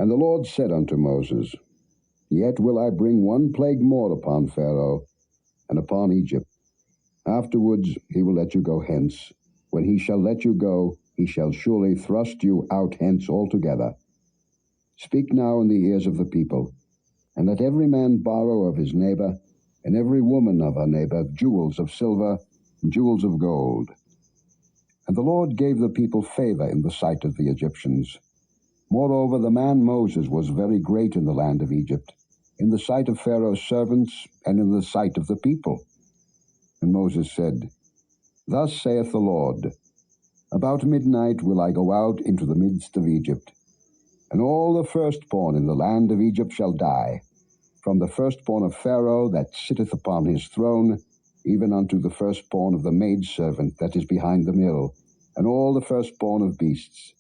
And the Lord said unto Moses, Yet will I bring one plague more upon Pharaoh, and upon Egypt. Afterwards he will let you go hence. When he shall let you go, he shall surely thrust you out hence altogether. Speak now in the ears of the people, and let every man borrow of his neighbor, and every woman of her neighbor, jewels of silver, and jewels of gold. And the Lord gave the people favor in the sight of the Egyptians. Moreover, the man Moses was very great in the land of Egypt, in the sight of Pharaoh's servants, and in the sight of the people. And Moses said, Thus saith the Lord, About midnight will I go out into the midst of Egypt, and all the firstborn in the land of Egypt shall die, from the firstborn of Pharaoh that sitteth upon his throne, even unto the firstborn of the maidservant that is behind the mill, and all the firstborn of beasts.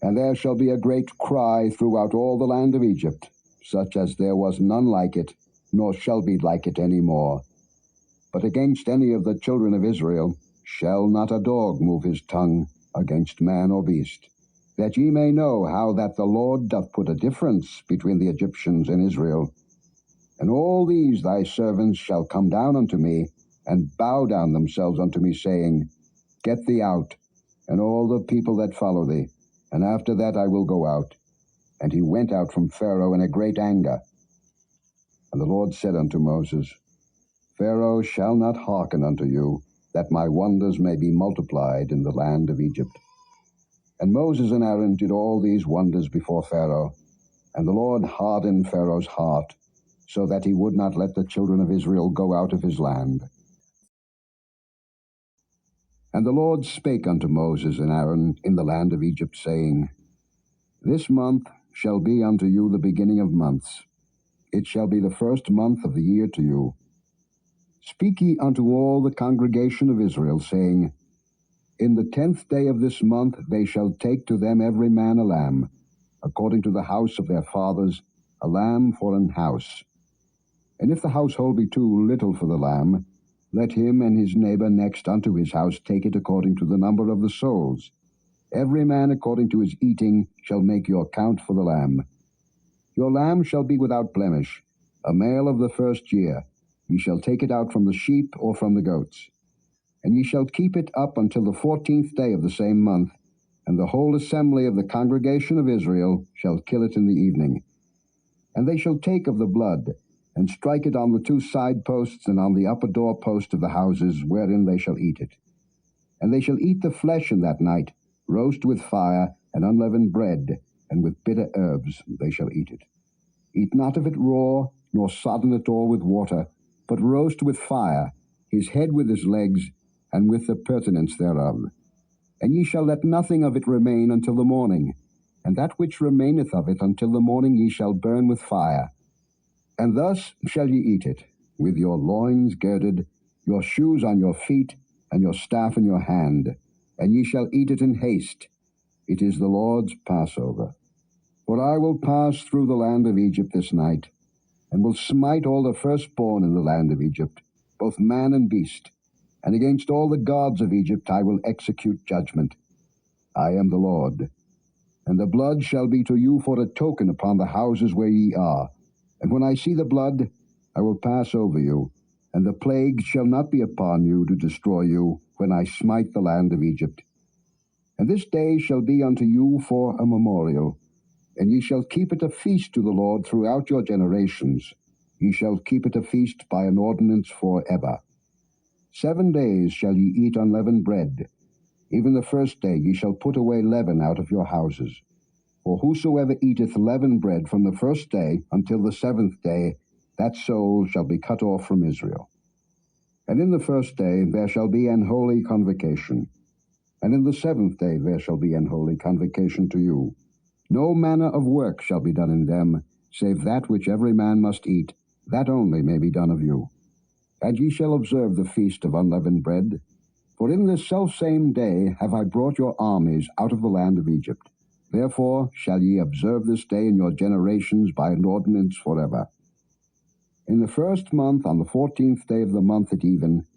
And there shall be a great cry throughout all the land of Egypt, such as there was none like it, nor shall be like it any more. But against any of the children of Israel shall not a dog move his tongue against man or beast, that ye may know how that the Lord doth put a difference between the Egyptians and Israel. And all these thy servants shall come down unto me, and bow down themselves unto me, saying, Get thee out, and all the people that follow thee, and after that I will go out. And he went out from Pharaoh in a great anger. And the Lord said unto Moses, Pharaoh shall not hearken unto you, that my wonders may be multiplied in the land of Egypt. And Moses and Aaron did all these wonders before Pharaoh, and the Lord hardened Pharaoh's heart, so that he would not let the children of Israel go out of his land. And the Lord spake unto Moses and Aaron in the land of Egypt, saying, This month shall be unto you the beginning of months. It shall be the first month of the year to you. Speak ye unto all the congregation of Israel, saying, In the 10th day of this month they shall take to them every man a lamb, according to the house of their fathers, a lamb for an house. And if the household be too little for the lamb, let him and his neighbor next unto his house take it according to the number of the souls. Every man according to his eating shall make your count for the lamb. Your lamb shall be without blemish, a male of the first year. Ye shall take it out from the sheep or from the goats. And ye shall keep it up until the 14th day of the same month, and the whole assembly of the congregation of Israel shall kill it in the evening. And they shall take of the blood, and strike it on the 2 side posts and on the upper door post of the houses wherein they shall eat it. And they shall eat the flesh in that night, roast with fire, and unleavened bread, and with bitter herbs they shall eat it. Eat not of it raw, nor sodden it all with water, but roast with fire, his head with his legs, and with the purtenance thereof. And ye shall let nothing of it remain until the morning, and that which remaineth of it until the morning ye shall burn with fire. And thus shall ye eat it, with your loins girded, your shoes on your feet, and your staff in your hand, and ye shall eat it in haste. It is the Lord's Passover. For I will pass through the land of Egypt this night, and will smite all the firstborn in the land of Egypt, both man and beast, and against all the gods of Egypt I will execute judgment. I am the Lord. And the blood shall be to you for a token upon the houses where ye are. And when I see the blood, I will pass over you, and the plague shall not be upon you to destroy you, when I smite the land of Egypt. And this day shall be unto you for a memorial, and ye shall keep it a feast to the Lord throughout your generations. Ye shall keep it a feast by an ordinance for ever. 7 days shall ye eat unleavened bread. Even the first day ye shall put away leaven out of your houses. For whosoever eateth leavened bread from the first day until the 7th day, that soul shall be cut off from Israel. And in the first day there shall be an holy convocation, and in the 7th day there shall be an holy convocation to you. No manner of work shall be done in them, save that which every man must eat, that only may be done of you. And ye shall observe the feast of unleavened bread, for in this selfsame day have I brought your armies out of the land of Egypt. Therefore shall ye observe this day in your generations by an ordinance forever. In the 1st month, on the 14th day of the month at even,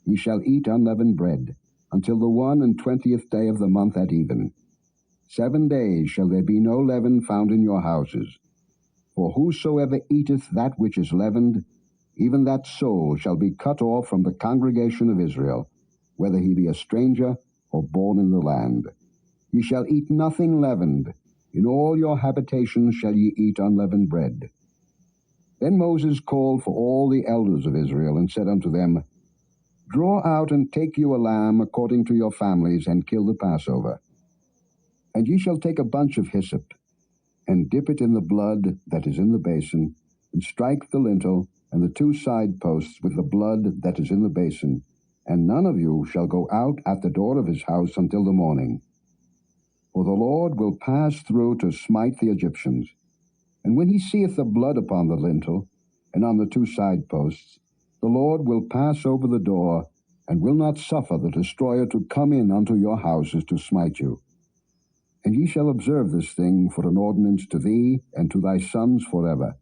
ye shall eat unleavened bread, until the 21st day of the month at even. 7 days shall there be no leaven found in your houses. For whosoever eateth that which is leavened, even that soul shall be cut off from the congregation of Israel, whether he be a stranger or born in the land. Ye shall eat nothing leavened. In all your habitations shall ye eat unleavened bread. Then Moses called for all the elders of Israel, and said unto them, Draw out and take you a lamb according to your families, and kill the Passover. And ye shall take a bunch of hyssop, and dip it in the blood that is in the basin, and strike the lintel and the 2 side posts with the blood that is in the basin, and none of you shall go out at the door of his house until the morning. For the Lord will pass through to smite the Egyptians. And when he seeth the blood upon the lintel, and on the 2 side posts, the Lord will pass over the door, and will not suffer the destroyer to come in unto your houses to smite you. And ye shall observe this thing for an ordinance to thee and to thy sons forever.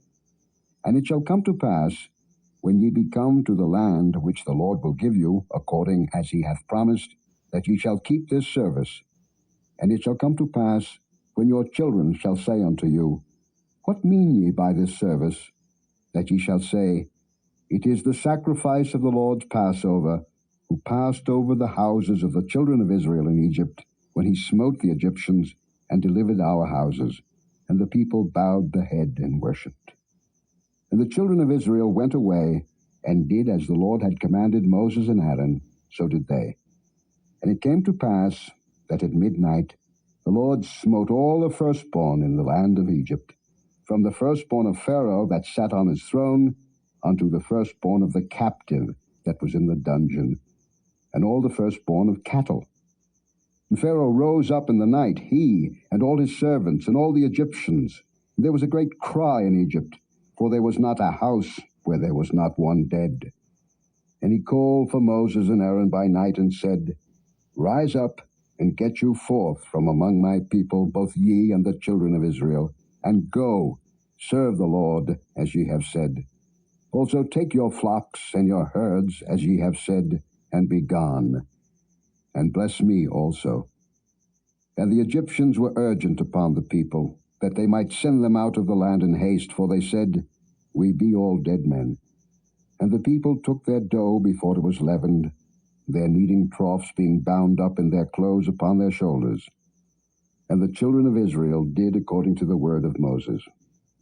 And it shall come to pass, when ye be come to the land which the Lord will give you, according as he hath promised, that ye shall keep this service. And it shall come to pass, when your children shall say unto you, What mean ye by this service? That ye shall say, It is the sacrifice of the Lord's Passover, who passed over the houses of the children of Israel in Egypt, when he smote the Egyptians, and delivered our houses. And the people bowed the head and worshipped. And the children of Israel went away, and did as the Lord had commanded Moses and Aaron, so did they. And it came to pass, that at midnight the Lord smote all the firstborn in the land of Egypt, from the firstborn of Pharaoh that sat on his throne, unto the firstborn of the captive that was in the dungeon, and all the firstborn of cattle. And Pharaoh rose up in the night, he and all his servants, and all the Egyptians. And there was a great cry in Egypt, for there was not a house where there was not one dead. And he called for Moses and Aaron by night, and said, Rise up, and get you forth from among my people, both ye and the children of Israel, and go, serve the Lord, as ye have said. Also take your flocks and your herds, as ye have said, and be gone. And bless me also. And the Egyptians were urgent upon the people, that they might send them out of the land in haste, for they said, We be all dead men. And the people took their dough before it was leavened, their kneading troughs being bound up in their clothes upon their shoulders. And the children of Israel did according to the word of Moses.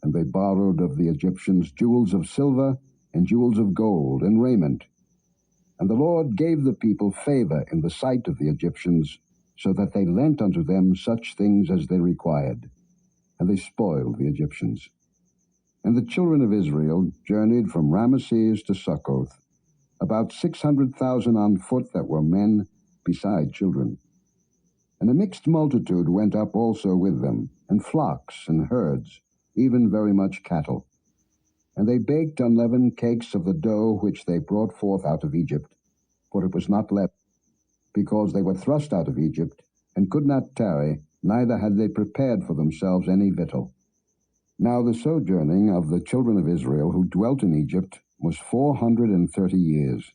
And they borrowed of the Egyptians jewels of silver, and jewels of gold, and raiment. And the Lord gave the people favor in the sight of the Egyptians, so that they lent unto them such things as they required. And they spoiled the Egyptians. And the children of Israel journeyed from Ramesses to Succoth, about 600,000 on foot that were men, beside children. And a mixed multitude went up also with them, and flocks and herds, even very much cattle. And they baked unleavened cakes of the dough which they brought forth out of Egypt, for it was not leavened, because they were thrust out of Egypt, and could not tarry, neither had they prepared for themselves any victual. Now the sojourning of the children of Israel who dwelt in Egypt was 430 years.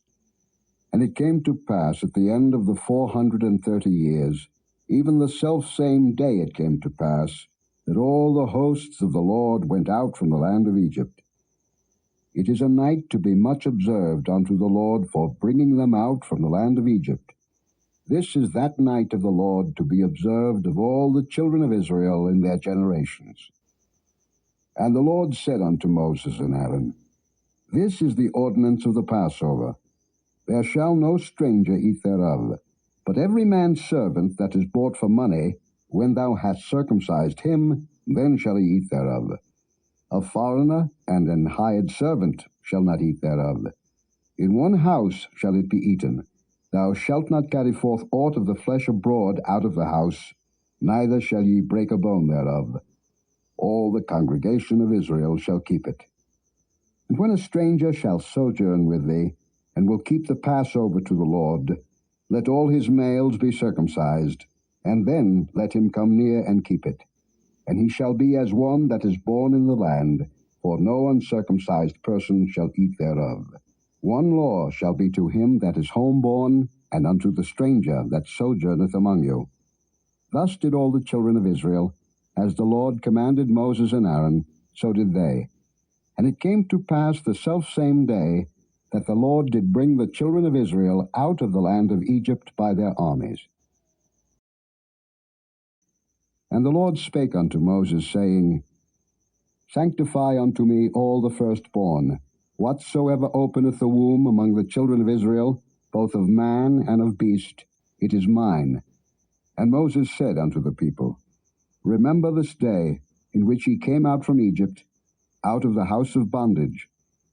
And it came to pass at the end of the 430 years, even the selfsame day it came to pass, that all the hosts of the Lord went out from the land of Egypt. It is a night to be much observed unto the Lord for bringing them out from the land of Egypt. This is that night of the Lord to be observed of all the children of Israel in their generations. And the Lord said unto Moses and Aaron, This is the ordinance of the Passover. There shall no stranger eat thereof, but every man's servant that is bought for money, when thou hast circumcised him, then shall he eat thereof. A foreigner and an hired servant shall not eat thereof. In one house shall it be eaten. Thou shalt not carry forth aught of the flesh abroad out of the house, neither shall ye break a bone thereof. All the congregation of Israel shall keep it. And when a stranger shall sojourn with thee, and will keep the Passover to the Lord, let all his males be circumcised, and then let him come near and keep it. And he shall be as one that is born in the land, for no uncircumcised person shall eat thereof. One law shall be to him that is homeborn, and unto the stranger that sojourneth among you. Thus did all the children of Israel, as the Lord commanded Moses and Aaron, so did they. And it came to pass the selfsame day that the Lord did bring the children of Israel out of the land of Egypt by their armies. And the Lord spake unto Moses, saying, Sanctify unto me all the firstborn, whatsoever openeth the womb among the children of Israel, both of man and of beast, it is mine. And Moses said unto the people, Remember this day in which ye came out from Egypt, out of the house of bondage,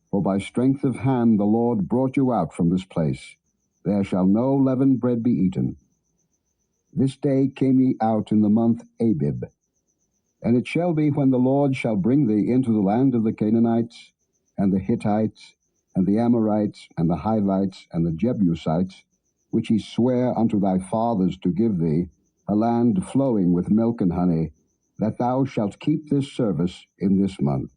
for by strength of hand the Lord brought you out from this place. There shall no leavened bread be eaten. This day came ye out in the month Abib. And it shall be, when the Lord shall bring thee into the land of the Canaanites, and the Hittites, and the Amorites, and the Hivites, and the Jebusites, which he sware unto thy fathers to give thee, a land flowing with milk and honey, that thou shalt keep this service in this month.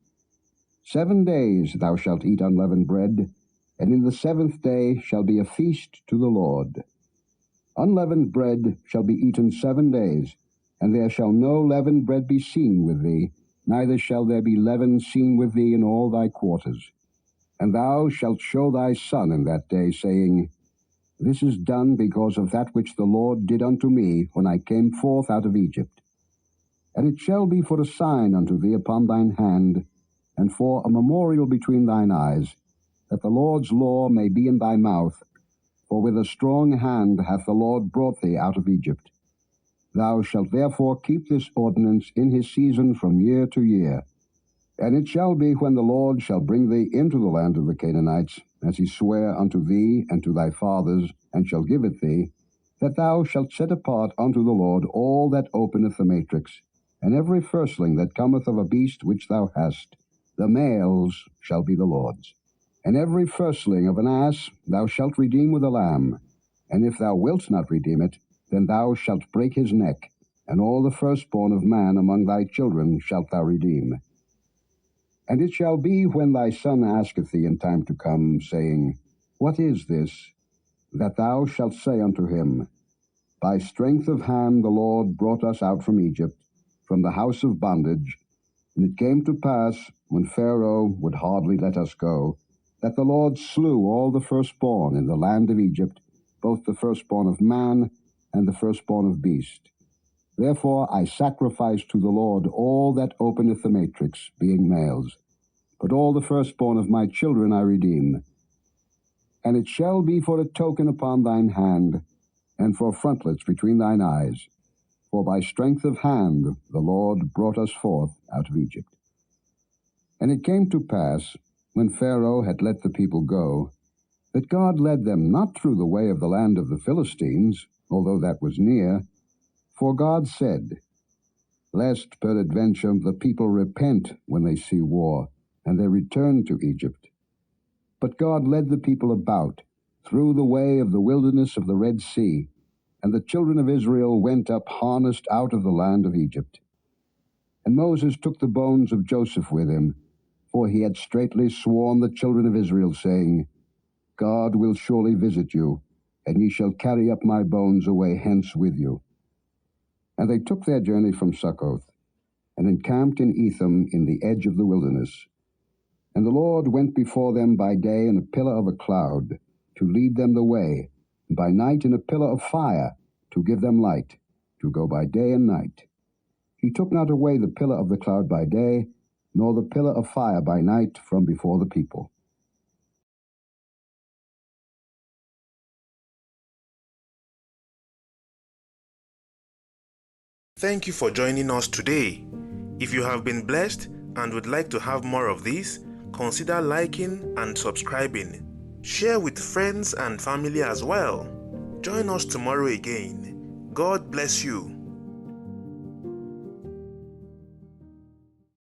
7 days thou shalt eat unleavened bread, and in the 7th day shall be a feast to the Lord. Unleavened bread shall be eaten 7 days, and there shall no leavened bread be seen with thee, neither shall there be leaven seen with thee in all thy quarters. And thou shalt show thy son in that day, saying, This is done because of that which the Lord did unto me when I came forth out of Egypt. And it shall be for a sign unto thee upon thine hand, and for a memorial between thine eyes, that the Lord's law may be in thy mouth. For with a strong hand hath the Lord brought thee out of Egypt. Thou shalt therefore keep this ordinance in his season from year to year. And it shall be, when the Lord shall bring thee into the land of the Canaanites, as he sware unto thee and to thy fathers, and shall give it thee, that thou shalt set apart unto the Lord all that openeth the matrix, and every firstling that cometh of a beast which thou hast. The males shall be the Lord's. And every firstling of an ass thou shalt redeem with a lamb. And if thou wilt not redeem it, then thou shalt break his neck, and all the firstborn of man among thy children shalt thou redeem. And it shall be, when thy son asketh thee in time to come, saying, What is this? That thou shalt say unto him, By strength of hand the Lord brought us out from Egypt, from the house of bondage. And it came to pass, when Pharaoh would hardly let us go, that the Lord slew all the firstborn in the land of Egypt, both the firstborn of man and the firstborn of beast. Therefore I sacrifice to the Lord all that openeth the matrix, being males. But all the firstborn of my children I redeem. And it shall be for a token upon thine hand, and for frontlets between thine eyes. For by strength of hand the Lord brought us forth out of Egypt. And it came to pass, when Pharaoh had let the people go, that God led them not through the way of the land of the Philistines, although that was near. For God said, Lest peradventure the people repent when they see war, and they return to Egypt. But God led the people about, through the way of the wilderness of the Red Sea, and the children of Israel went up harnessed out of the land of Egypt. And Moses took the bones of Joseph with him, for he had straitly sworn the children of Israel, saying, God will surely visit you, and ye shall carry up my bones away hence with you. And they took their journey from Succoth, and encamped in Etham in the edge of the wilderness. And the Lord went before them by day in a pillar of a cloud, to lead them the way, and by night in a pillar of fire, to give them light, to go by day and night. He took not away the pillar of the cloud by day, nor the pillar of fire by night from before the people. Thank you for joining us today. If you have been blessed and would like to have more of these, consider liking and subscribing. Share with friends and family as well. Join us tomorrow again. God bless you.